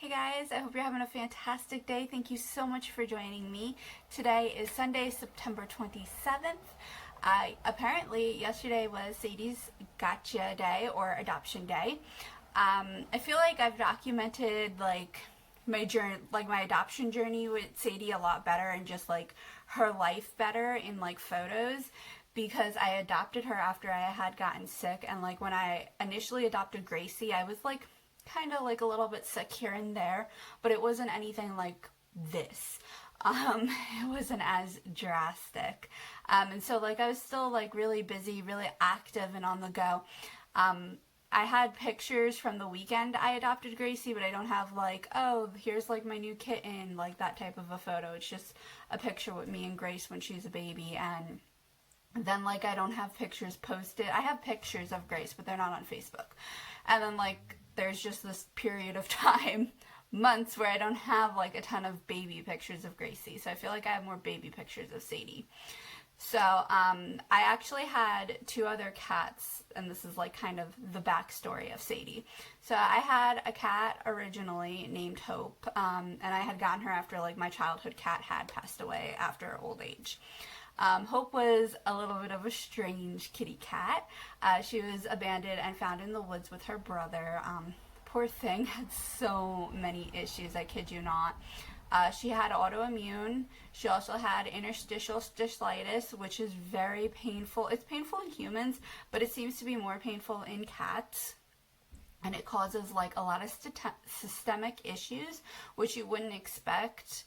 Hey guys, I hope you're having a fantastic day. Thank you so much for joining me. Today is Sunday, September 27th. Apparently, yesterday was Sadie's gotcha day or adoption day. I feel like I've documented my journey, my adoption journey with Sadie a lot better and just her life better in photos because I adopted her after I had gotten sick, and when I initially adopted Gracie, I was kind of a little bit sick here and there, but it wasn't anything like this. It wasn't as drastic. And so I was still really busy, really active and on the go. I had pictures from the weekend I adopted Gracie, but I don't have oh, here's my new kitten, that type of a photo. It's just a picture with me and Grace when she's a baby, and then I don't have pictures posted. I have pictures of Grace, but they're not on Facebook. And then there's just this period of time, months, where I don't have a ton of baby pictures of Gracie. So I feel like I have more baby pictures of Sadie. So I actually had two other cats, and this is kind of the backstory of Sadie. So I had a cat originally named Hope, and I had gotten her after my childhood cat had passed away after old age. Hope was a little bit of a strange kitty cat. She was abandoned and found in the woods with her brother. Poor thing had so many issues, I kid you not. She had autoimmune. She also had interstitial cystitis, which is very painful. It's painful in humans, but it seems to be more painful in cats. And it causes a lot of systemic issues, which you wouldn't expect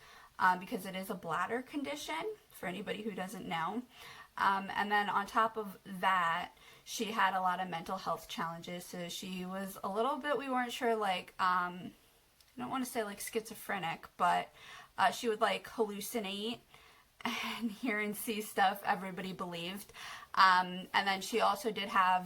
because it is a bladder condition, for anybody who doesn't know. And then on top of that, she had a lot of mental health challenges. So she was a little bit, we weren't sure, I don't want to say schizophrenic, but she would hallucinate and hear and see stuff everybody believed. And then she also did have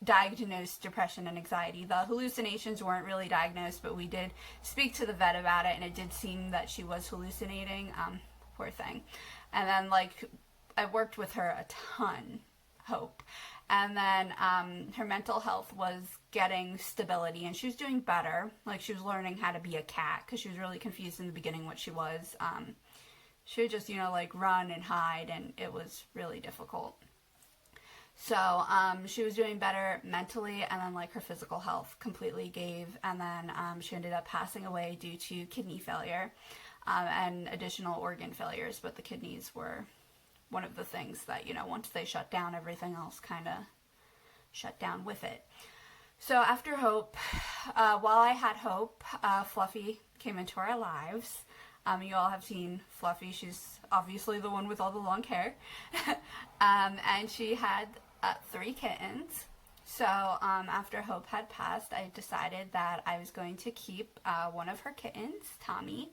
diagnosed depression and anxiety. The hallucinations weren't really diagnosed, but we did speak to the vet about it, and it did seem that she was hallucinating. Poor thing. And then I worked with her a ton, Hope. And then her mental health was getting stability, and she was doing better. She was learning how to be a cat, because she was really confused in the beginning what she was. She would just, run and hide, and it was really difficult. So she was doing better mentally, and then her physical health completely gave, and then she ended up passing away due to kidney failure and additional organ failures, but the kidneys were one of the things that, once they shut down, everything else kind of shut down with it. So after Hope, while I had Hope, Fluffy came into our lives. You all have seen Fluffy. She's obviously the one with all the long hair. And she had 3 kittens. So after Hope had passed, I decided that I was going to keep one of her kittens, Tommy.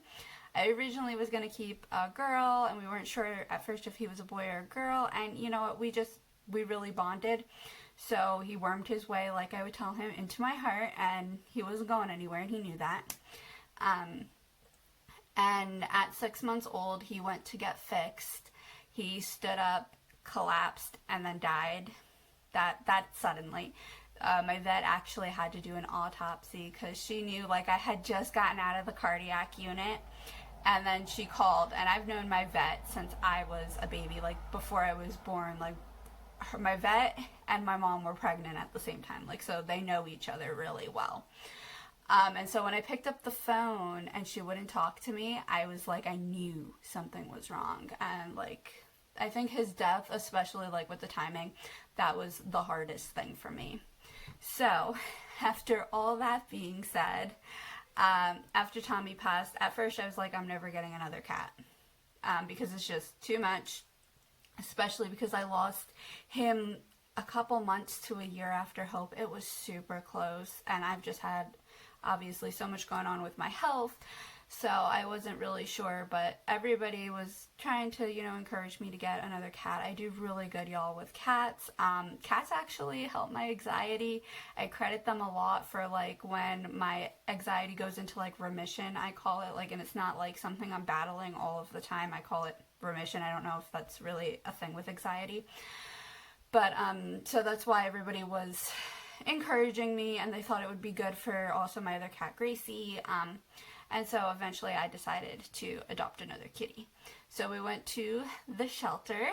I originally was going to keep a girl, and we weren't sure at first if he was a boy or a girl, and you know what, we really bonded. So he wormed his way, like I would tell him, into my heart, and he wasn't going anywhere, and he knew that. And at 6 months old, he went to get fixed. He stood up, collapsed, and then died that suddenly. My vet actually had to do an autopsy because she knew I had just gotten out of the cardiac unit, and then she called, and I've known my vet since I was a baby, before I was born. My vet and my mom were pregnant at the same time, so they know each other really well. And so when I picked up the phone and she wouldn't talk to me, I was I knew something was wrong. And I think his death, especially with the timing, that was the hardest thing for me. So after all that being said, after Tommy passed, at first I was I'm never getting another cat, because it's just too much, especially because I lost him a couple months to a year after Hope. It was super close, and I've just had obviously so much going on with my health, so I wasn't really sure, but everybody was trying to, encourage me to get another cat. I do really good, y'all, with cats. Cats actually help my anxiety. I credit them a lot for, when my anxiety goes into, remission, I call it, and it's not, something I'm battling all of the time. I call it remission. I don't know if that's really a thing with anxiety. But, so that's why everybody was encouraging me, and they thought it would be good for also my other cat, Gracie. And so eventually I decided to adopt another kitty. So we went to the shelter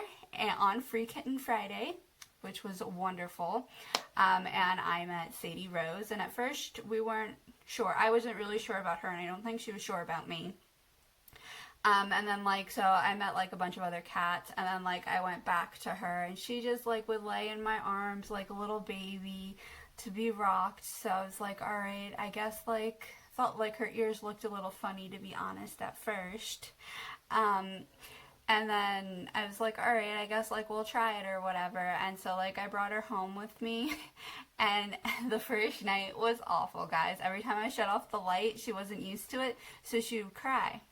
on Free Kitten Friday, which was wonderful. And I met Sadie Rose, and at first we weren't sure. I wasn't really sure about her, and I don't think she was sure about me. And then, like, so I met, like, a bunch of other cats, and then, like, I went back to her, and she just, like, would lay in my arms like a little baby to be rocked. So I was like, all right, I guess, like, felt like her ears looked a little funny, to be honest, at first. And then I was like, all right, I guess, like, we'll try it or whatever. And so, like, I brought her home with me, and the first night was awful, guys. Every time I shut off the light, she wasn't used to it, so she would cry,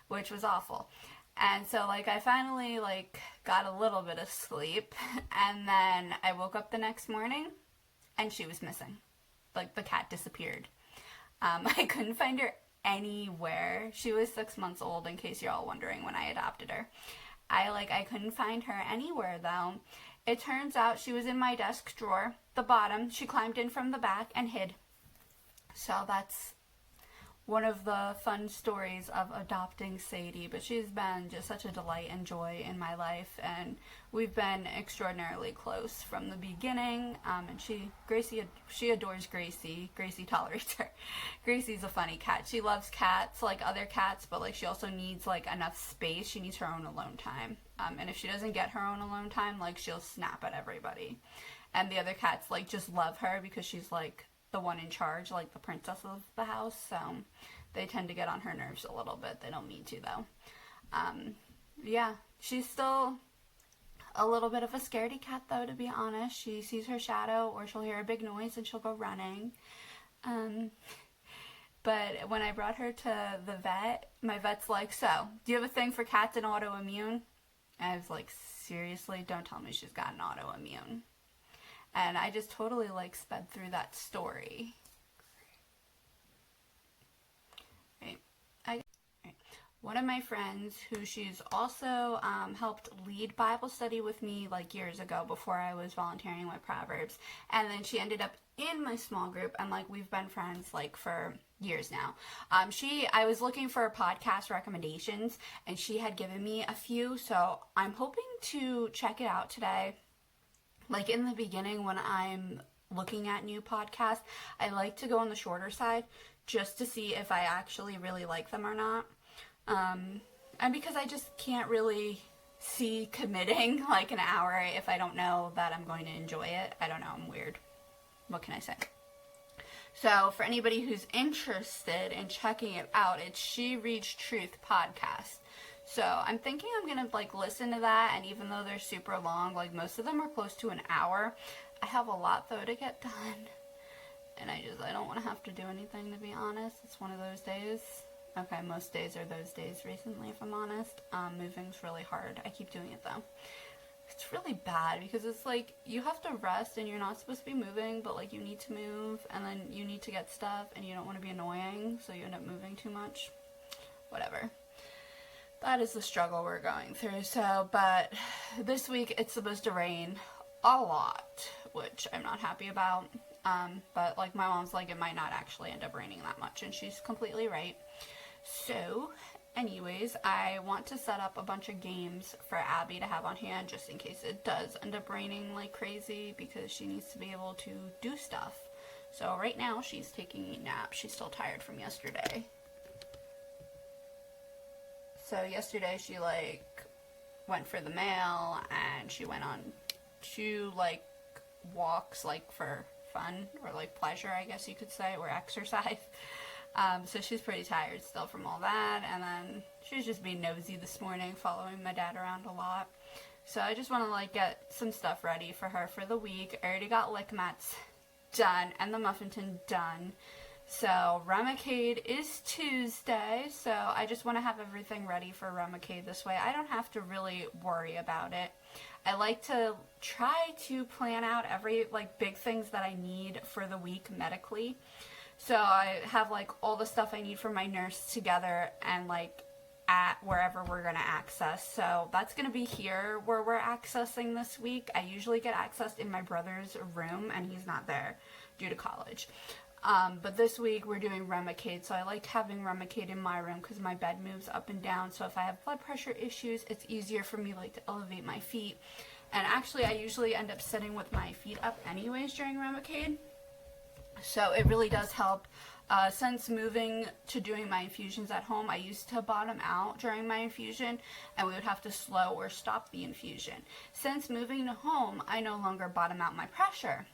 which was awful. And so, like, I finally, like, got a little bit of sleep, and then I woke up the next morning, and she was missing. Like, the cat disappeared. I couldn't find her anywhere. She was 6 months old, in case you're all wondering, when I adopted her. I couldn't find her anywhere, though. It turns out she was in my desk drawer, the bottom. She climbed in from the back and hid. So that's one of the fun stories of adopting Sadie, but she's been just such a delight and joy in my life, and we've been extraordinarily close from the beginning. And she adores Gracie. Gracie tolerates her. Gracie's a funny cat. She loves cats like other cats, but like she also needs like enough space. She needs her own alone time. And if she doesn't get her own alone time, like she'll snap at everybody. And the other cats like just love her because she's like the one in charge, like the princess of the house, so they tend to get on her nerves a little bit. They don't mean to, though. Yeah, she's still a little bit of a scaredy cat, though, to be honest. She sees her shadow, or she'll hear a big noise and she'll go running. But when I brought her to the vet, my vet's like, so, do you have a thing for cats and autoimmune? And I was like, seriously? Don't tell me she's got an autoimmune. And I just totally, like, sped through that story. One of my friends, who she's also helped lead Bible study with me, like, years ago before I was volunteering with Proverbs. And then she ended up in my small group, and, like, we've been friends, like, for years now. I was looking for podcast recommendations, and she had given me a few, so I'm hoping to check it out today. Like, in the beginning, when I'm looking at new podcasts, I like to go on the shorter side just to see if I actually really like them or not. And because I just can't really see committing, like, an hour if I don't know that I'm going to enjoy it. I don't know, I'm weird. What can I say? So, for anybody who's interested in checking it out, it's She Reads Truth podcast. So I'm thinking I'm going to, like, listen to that, and even though they're super long, like, most of them are close to an hour, I have a lot, though, to get done, and I don't want to have to do anything, to be honest. It's one of those days. Okay, most days are those days recently, if I'm honest. Moving's really hard. I keep doing it, though. It's really bad, because it's, like, you have to rest, and you're not supposed to be moving, but, like, you need to move, and then you need to get stuff, and you don't want to be annoying, so you end up moving too much. Whatever. That is the struggle we're going through. So, but this week it's supposed to rain a lot, which I'm not happy about. But like my mom's like, it might not actually end up raining that much, and she's completely right. So, anyways, I want to set up a bunch of games for Abby to have on hand just in case it does end up raining like crazy, because she needs to be able to do stuff. So right now she's taking a nap. She's still tired from yesterday. So yesterday she, like, went for the mail, and she went on 2, like, walks, like, for fun, or, like, pleasure, I guess you could say, or exercise. So she's pretty tired still from all that, and then she was just being nosy this morning, following my dad around a lot. So I just want to, like, get some stuff ready for her for the week. I already got lick mats done, and the muffin tin done. So, Remicade is Tuesday, so I just want to have everything ready for Remicade this way. I don't have to really worry about it. I like to try to plan out every, like, big things that I need for the week medically. So, I have, like, all the stuff I need for my nurse together, and, like, at wherever we're going to access. So that's going to be here where we're accessing this week. I usually get accessed in my brother's room, and he's not there due to college. But this week we're doing Remicade, so I like having Remicade in my room because my bed moves up and down. So if I have blood pressure issues, it's easier for me like to elevate my feet. And actually, I usually end up sitting with my feet up anyways during Remicade. So it really does help. Since moving to doing my infusions at home, I used to bottom out during my infusion, and we would have to slow or stop the infusion. Since moving to home, I no longer bottom out my pressure.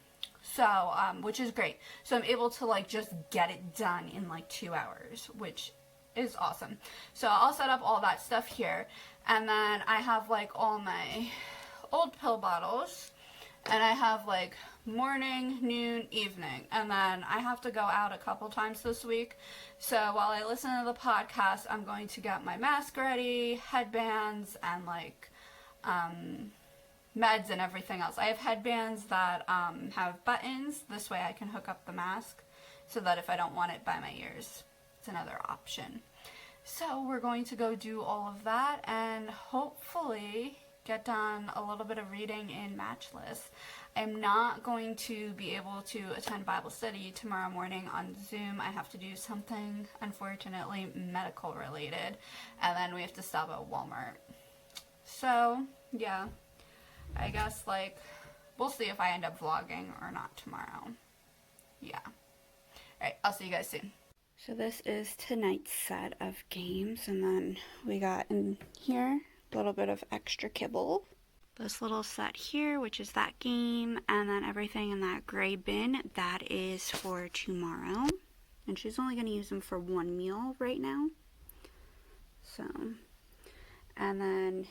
So, which is great. So I'm able to like just get it done in like 2 hours, which is awesome. So I'll set up all that stuff here, and then I have like all my old pill bottles, and I have like morning, noon, evening, and then I have to go out a couple times this week. So while I listen to the podcast, I'm going to get my mask ready, headbands, and like meds and everything else. I have headbands that have buttons. This way I can hook up the mask so that if I don't want it by my ears, it's another option. So we're going to go do all of that and hopefully get done a little bit of reading in Matchless. I'm not going to be able to attend Bible study tomorrow morning on Zoom. I have to do something, unfortunately, medical related, and then we have to stop at Walmart. So, yeah, I guess, like, we'll see if I end up vlogging or not tomorrow. Yeah. Alright, I'll see you guys soon. So this is tonight's set of games, and then we got in here a little bit of extra kibble. This little set here, which is that game, and then everything in that gray bin, that is for tomorrow. And she's only going to use them for one meal right now. So, and then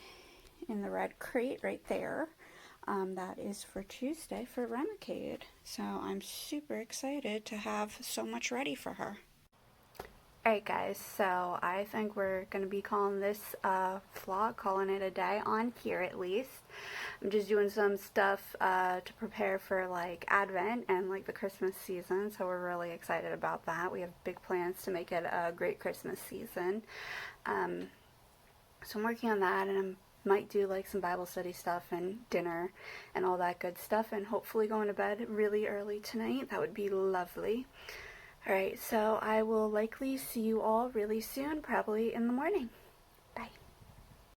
in the red crate right there, that is for Tuesday for Remicade. So I'm super excited to have so much ready for her. Alright guys, so I think we're going to be calling this vlog, calling it a day on here at least. I'm just doing some stuff to prepare for like Advent and like the Christmas season, so we're really excited about that. We have big plans to make it a great Christmas season. So I'm working on that, and I might do like some Bible study stuff and dinner and all that good stuff, and hopefully going to bed really early tonight. That would be lovely. Alright, so I will likely see you all really soon, probably in the morning.